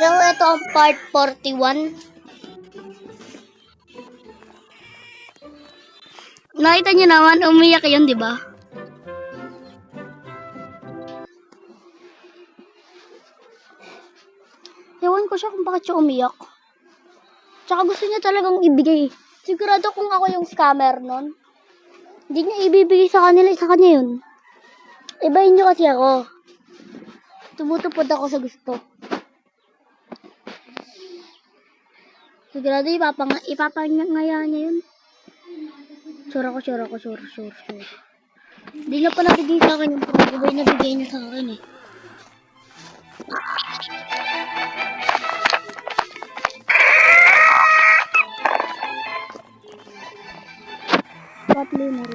So, ito ang part 41. Nakita niyo naman, umiyak yun, di ba? Ewan ko siya kung bakit siya umiyak. Tsaka gusto niya talagang ibigay. Sigurado kung ako yung scammer nun, hindi niya ibibigay sa kanila, sa kanya yun. Ibahin niyo kasi ako. Tumutupod ako sa gusto. Sigurado ipapangaya niya yun. Sure. Hindi na pala bigay sa akin yung pag-ibay na bigay niya sa akin eh. What lunar?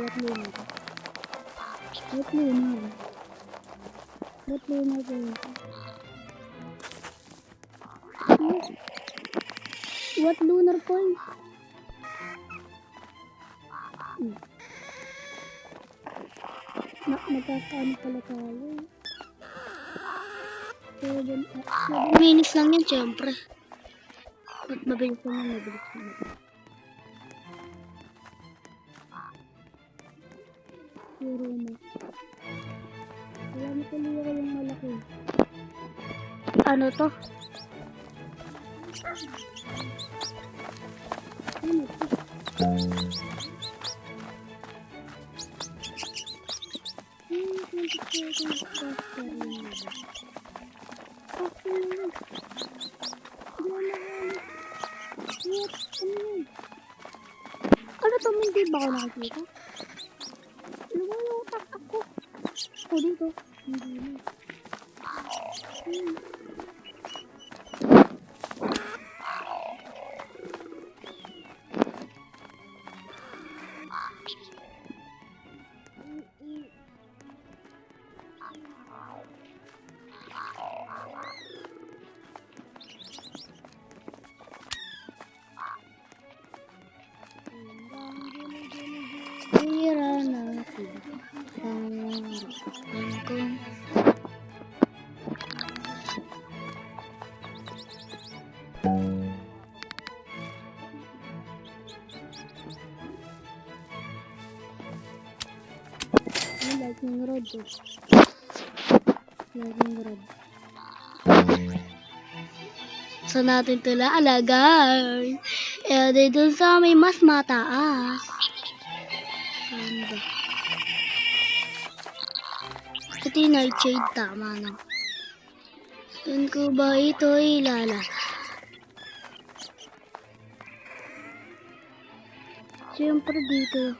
What lunar point? Nagkakaano pala tayo. 7 minutes lang yan, syempre. At mabilis lang. Puro na. Wala na pala yung malaki. Ano to? Ano to? Ano to? Hindi ba ako nakikita? Lumulutak ako. O dito. Hindi na. Tira natin ang kung lightning rod to. Saan natin ito laalagay? Dito sa may mas mataas. Ano ba? Ito yung nightshade, tama na. Saan ko ba ito ilalagay? Siyempre dito.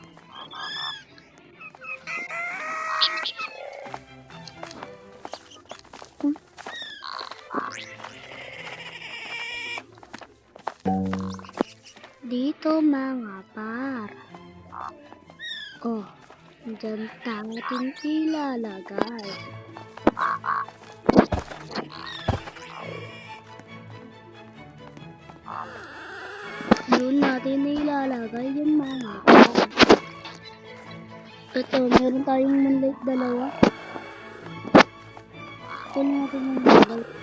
Dito mga par. Oh, dyan natin ilalagay. Doon natin ilalagay yung mga par. Ito, meron tayong moonlight dalawa. Ito natin yung moonlight.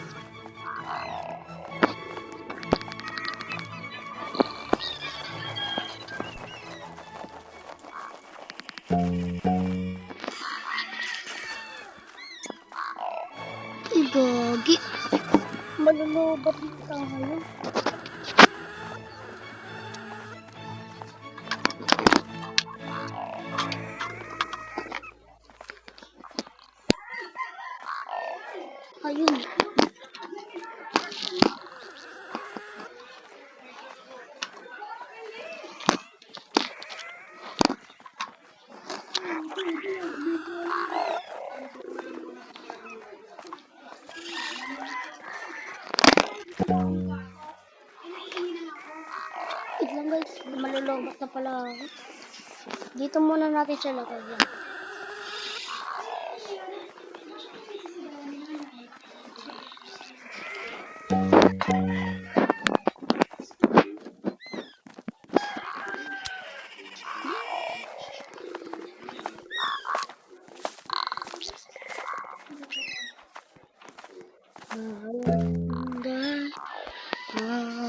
Gagi. Malulubat na tayo. Ayun. Wait lang guys, malulobot na pala ako. Dito muna natin siya lagay.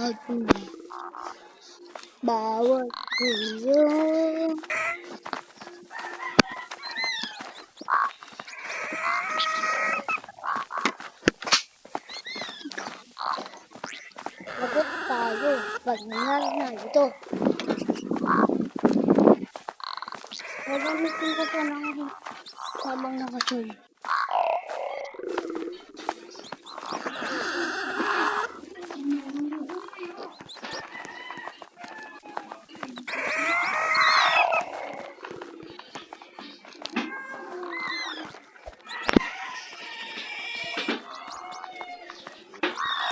Ako. Bawat kuyo. Lagot tayo. Pag nangyari na ito. Gagamitin ko pa ng habang nakasul.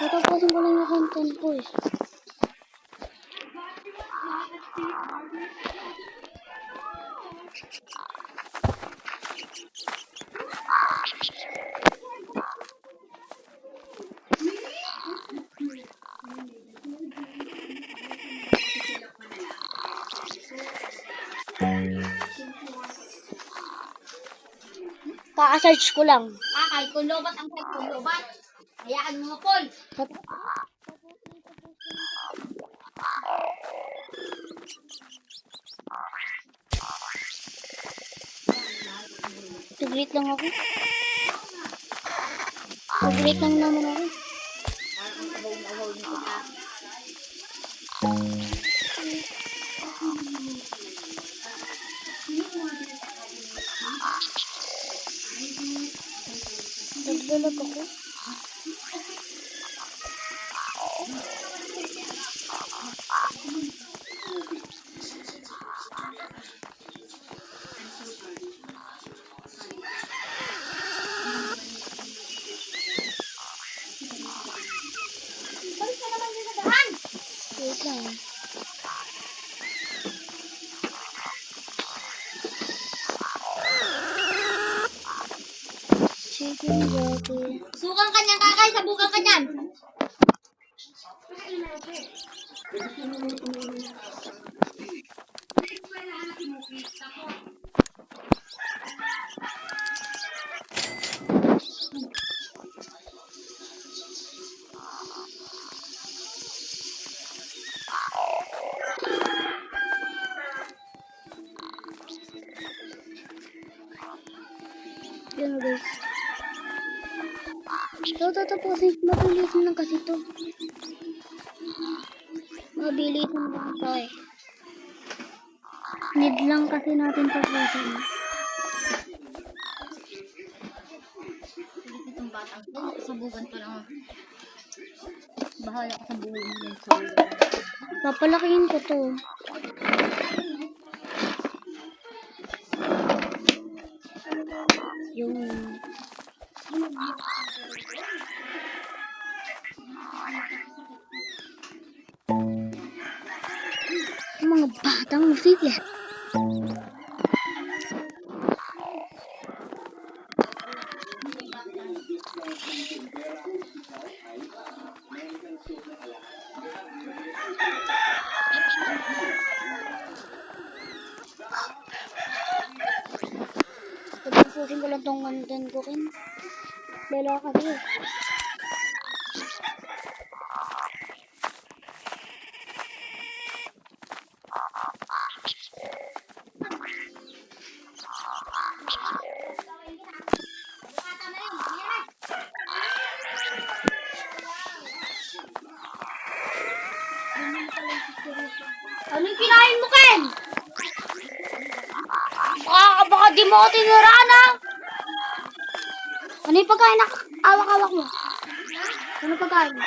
Tatapusin ko lang yung content ko eh. Kaka-search ko lang. Kay kulobat ang kay kulobat. Hayaan mo Paul. Saglit lang ako. Saglit lang naman ako. Parang ahol-ahol nito ka. Nagdalag ako. Balik ka naman din sa daan. Wait lang. Chicken jockey. Sukan ka niyan kakay, sabukan ka niyan. Yun guys. Ito, tatapusin. Mabilisan lang kasi ito. Mabilisan lang ito eh. Need lang kasi natin tapusin. Itong batang to, sabugan ko lang. Bahala ka sa buhay mo yung sabugan. Papalakihin ko to. Yung mga batang masigla. Tapusin ko lang tong content ko kin. Bela ka din. Anong kinain mo, Ken? Baka di mo ako tiniraan ha? Ano yung pagkain na awak-awak mo? Ano pagkain mo?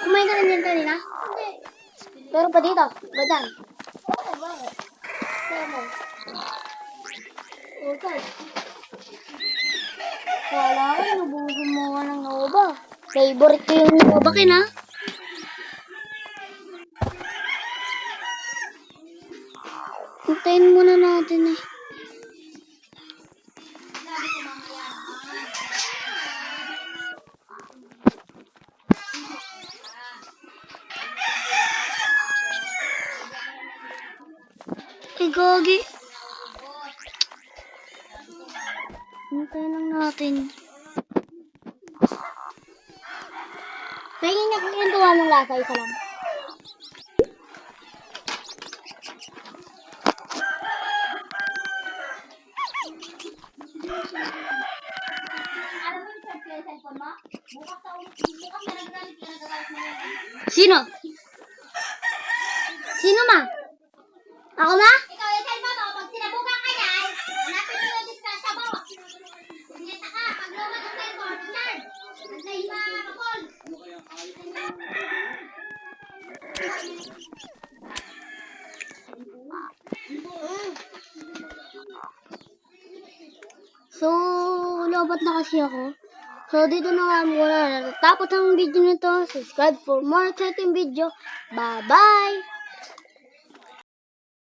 Kumain ka rin yan kanina? Hindi. Pero pa dito, badan. Oo, bakit? Kaya mo. Okay. Kala ko, nabubusan mo ka ng Nova. Favorite ko yung Nova kin ha? Hintayin muna natin eh. Ay, gagi. Hintayin lang natin. Tingin niya kung yung tuwa mong lasa, isa lang. Alam mo yung cellphone mo? Bukas na nagagalit ka na yan. Sino? Sino ma? Ako ma? Ikaw yung cellphone mo, pag sinabukan ka yan, hanapin mo yung diskasya mo. Punyeta ka, pag lumad ang cellphone, charge. Nagsahin pa ka-call. So, lobat na kasi ako. So, dito na nga muna. Tapos ang video nito. Subscribe for more exciting video. Bye-bye!